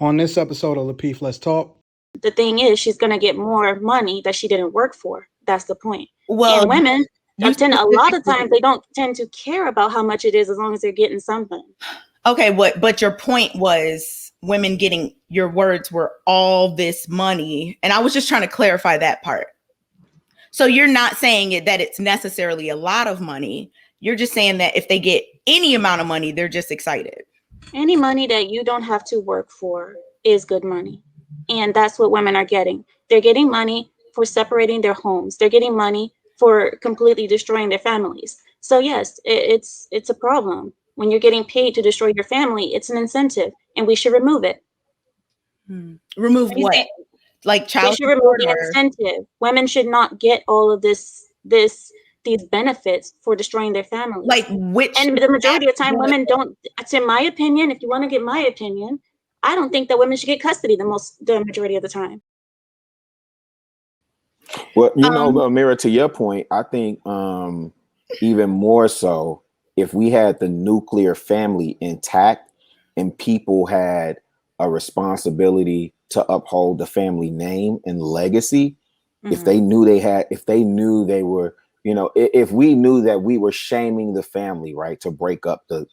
On this episode of Lapeef, Let's Talk. The thing is, she's going to get more money that she didn't work for. That's the point. Well, and women you tend, a lot of times they don't tend to care about how much it is as long as they're getting something. Okay, but your point was women getting, your words were all this money. And I was just trying to clarify that part. So you're not saying it that it's necessarily a lot of money. You're just saying that if they get any amount of money, they're just excited. Any money that you don't have to work for is good money. And that's what women are getting. They're getting money for separating their homes. They're getting money for completely destroying their families. So yes, it's a problem. When you're getting paid to destroy your family, it's an incentive, and we should remove it. Remove what? Like child support? We should remove the incentive. Women should not get all of these benefits for destroying their family. Like which? And the majority of the time, women don't. It's in my opinion. If you want to get my opinion, I don't think that women should get custody the majority of the time. Well, Ameera, to your point, I think even more so if we had the nuclear family intact and people had a responsibility to uphold the family name and legacy, if they knew they were, if we knew that we were shaming the family, right, to break up the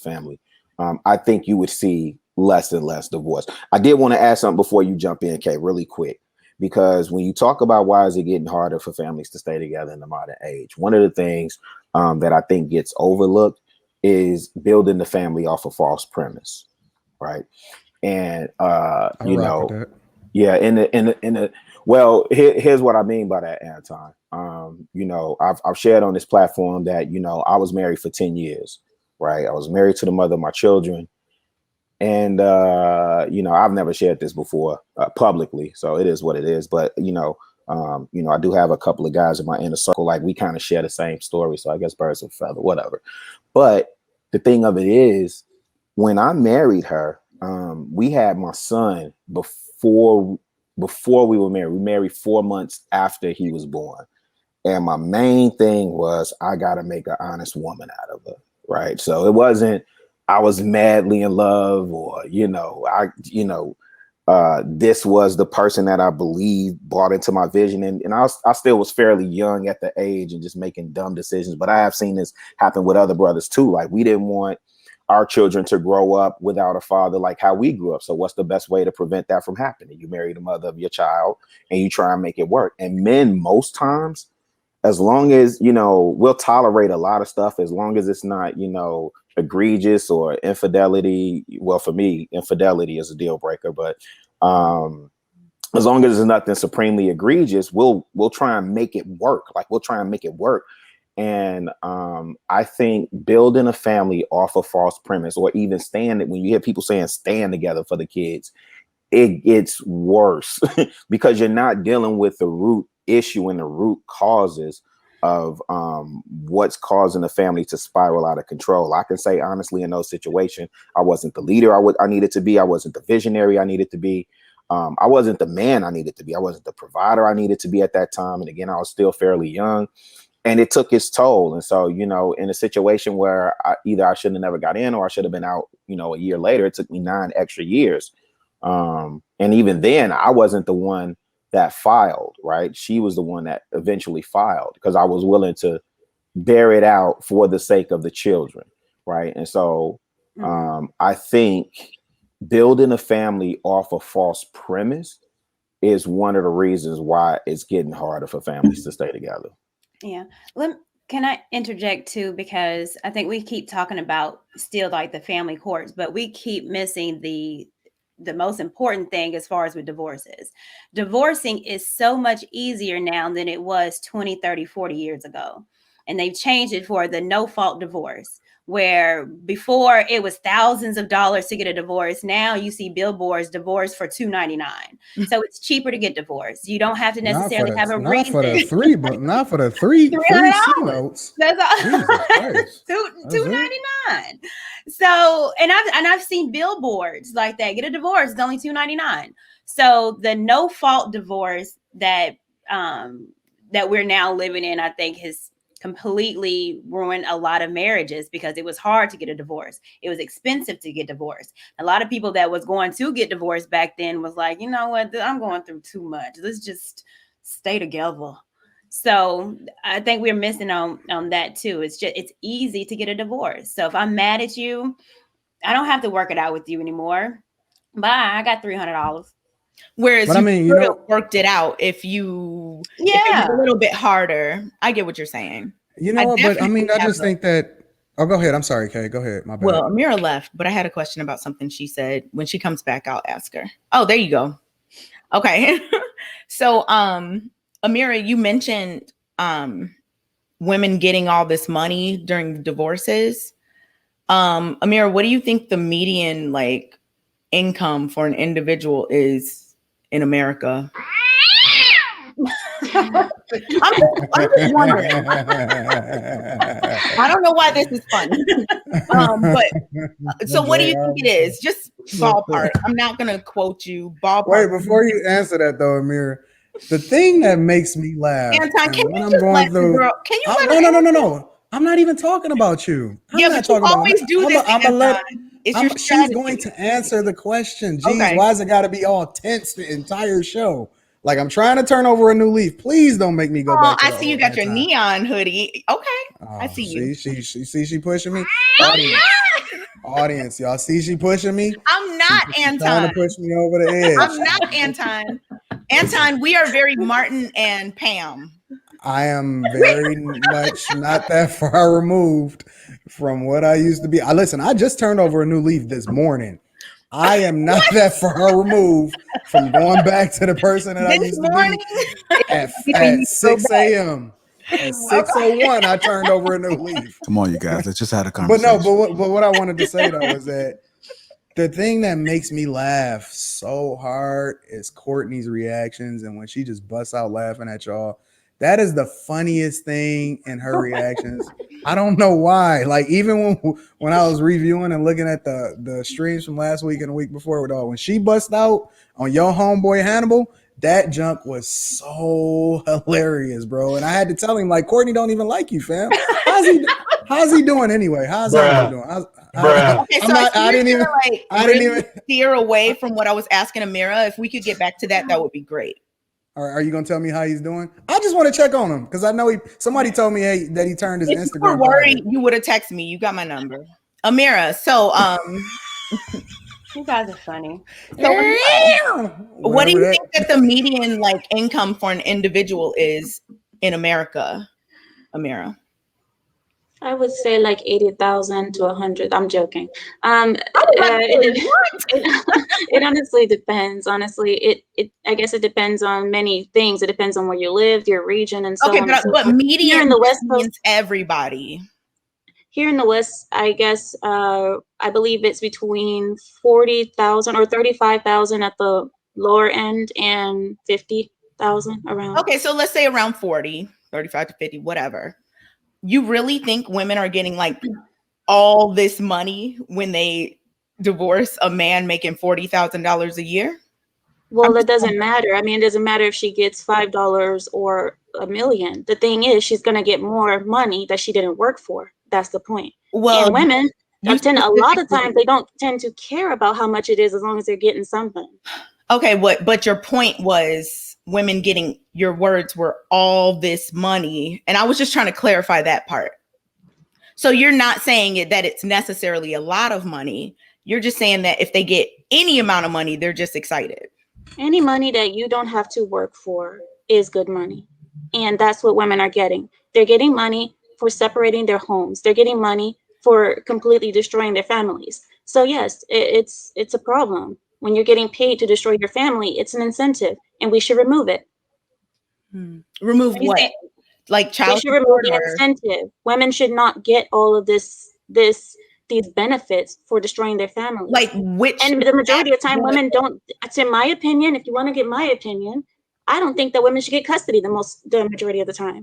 family, I think you would see less and less divorce. I did want to add something before you jump in, Kay, really quick. Because when you talk about why is it getting harder for families to stay together in the modern age, one of the things that I think gets overlooked is building the family off a false premise, right? And here's what I mean by that, Anton. I've shared on this platform that I was married for 10 years, right? I was married to the mother of my children. And, I've never shared this before publicly, so it is what it is. But, I do have a couple of guys in my inner circle, like we kind of share the same story. So I guess birds of a feather, whatever. But the thing of it is, when I married her, we had my son before we were married. We married 4 months after he was born. And my main thing was I got to make an honest woman out of her. Right. So it wasn't I was madly in love or, this was the person that I believe brought into my vision. And I still was fairly young at the age and just making dumb decisions. But I have seen this happen with other brothers, too. Like we didn't want our children to grow up without a father like how we grew up. So what's the best way to prevent that from happening? You marry the mother of your child and you try and make it work. And men, most times, as long as, we'll tolerate a lot of stuff, as long as it's not, egregious or infidelity. Well, for me, infidelity is a deal breaker, but as long as it's nothing supremely egregious, we'll try and make it work. Like we'll try and make it work. And I think building a family off a false premise, or even when you hear people saying stand together for the kids, it gets worse because you're not dealing with the root issue and the root causes of what's causing the family to spiral out of control. I can say honestly, in those situations, I wasn't the leader I needed to be. I wasn't the visionary I needed to be. I wasn't the man I needed to be. I wasn't the provider I needed to be at that time. And again, I was still fairly young, and it took its toll. And so, in a situation where either I shouldn't have never got in, or I should have been out, a year later, it took me 9 extra years. And even then, I wasn't the one that filed, right? She was the one that eventually filed because I was willing to bear it out for the sake of the children, right? And so I think building a family off a false premise is one of the reasons why it's getting harder for families to stay together. Yeah. Can I interject too? Because I think we keep talking about still like the family courts, but we keep missing the most important thing as far as with divorces. Divorcing is so much easier now than it was 20, 30, 40 years ago. And they've changed it for the no-fault divorce, where before it was thousands of dollars to get a divorce. Now you see billboards divorce for $2.99. So it's cheaper to get divorced. You don't have to necessarily have a reason. Not for the three C notes. That's all. $2.99. So, and I've seen billboards like that. Get a divorce, it's only $2.99. So the no fault divorce that we're now living in, I think completely ruined a lot of marriages because it was hard to get a divorce. It was expensive to get divorced. A lot of people that was going to get divorced back then was like, you know what, I'm going through too much. Let's just stay together. So I think we're missing on that too. It's easy to get a divorce. So if I'm mad at you, I don't have to work it out with you anymore. Bye. I got $300. Whereas But I mean, you could have know, worked it out if it was a little bit harder. I get what you're saying. you know what? But I mean, I just think that. Oh, go ahead. I'm sorry, Kay. Go ahead. My bad. Well, Ameera left, but I had a question about something she said. When she comes back, I'll ask her. Oh, there you go. Okay. So, Ameera, you mentioned women getting all this money during divorces. Ameera, what do you think the median like income for an individual is in America? I'm just wondering. I don't know why this is funny. But so what do you think it is? Just ballpark. I'm not gonna quote you. Ballpark. Wait, before you answer that though, Ameera, the thing that makes me laugh Anton, can when you I'm just going let the through, girl? Can you let her? no. I'm not even talking about you. I'm Yeah, not but you talking always about, do this. It's your she's strategy. going to answer the question. Jeez, Okay. why has it got to be all tense the entire show? Like I'm trying to turn over a new leaf. Please don't make me go back to I the see you old got your Anton. neon hoodie. Okay, I see you. She pushing me. I'm Audience, y'all see she pushing me. not She's trying Anton. to push me over the edge. I'm not Anton. Anton, we are very Martin and Pam. I am very much not that far removed from what I used to be. Listen, I just turned over a new leaf this morning. I am not that far removed from going back to the person that I used to be at 6 a.m. At 6:01, I turned over a new leaf. Come on, you guys. Let's just have a But conversation. no, but what I wanted to say though is that the thing that makes me laugh so hard is Courtney's reactions, and when she just busts out laughing at y'all. That is the funniest thing in her reactions. I don't know why. Like even when I was reviewing and looking at the streams from last week and the week before with all, when she bust out on your homeboy Hannibal, that junk was so hilarious, bro. And I had to tell him like, Courtney don't even like you, fam. How's he doing anyway? How's Hannibal doing? Okay, so I didn't even steer away from what I was asking Ameera. If we could get back to that, that would be great. Are you gonna tell me how he's doing? I just want to check on him because I know somebody told me that he turned his Instagram. If you were worried, you would have texted me. You got my number, Ameera. So you guys are funny. So what do you think that the median like income for an individual is in America, Ameera? I would say like 80,000 to 100. I'm joking. It honestly depends. Honestly, it I guess it depends on many things. It depends on where you live, your region, and so on. But median here in the West Coast, means everybody. Here in the West, I guess I believe it's between 40,000 or 35,000 at the lower end and 50,000 around. Okay, so let's say around 40, 35 to 50, whatever. You really think women are getting like all this money when they divorce a man making $40,000 a year? Well, that doesn't matter. I mean, it doesn't matter if she gets $5 or $1 million. The thing is, she's going to get more money that she didn't work for. That's the point. Well, and women, a lot of times they don't tend to care about how much it is as long as they're getting something. Okay, but your point was women getting, your words were all this money. And I was just trying to clarify that part. So you're not saying that it's necessarily a lot of money. You're just saying that if they get any amount of money, they're just excited. Any money that you don't have to work for is good money. And that's what women are getting. They're getting money for separating their homes. They're getting money for completely destroying their families. So yes, it's a problem. When you're getting paid to destroy your family, it's an incentive, and we should remove it. Remove what? Like child support? We should remove the incentive. Women should not get all of these benefits for destroying their family. Like which? And the majority of the time, women don't. It's in my opinion. If you want to get my opinion, I don't think that women should get custody the majority of the time.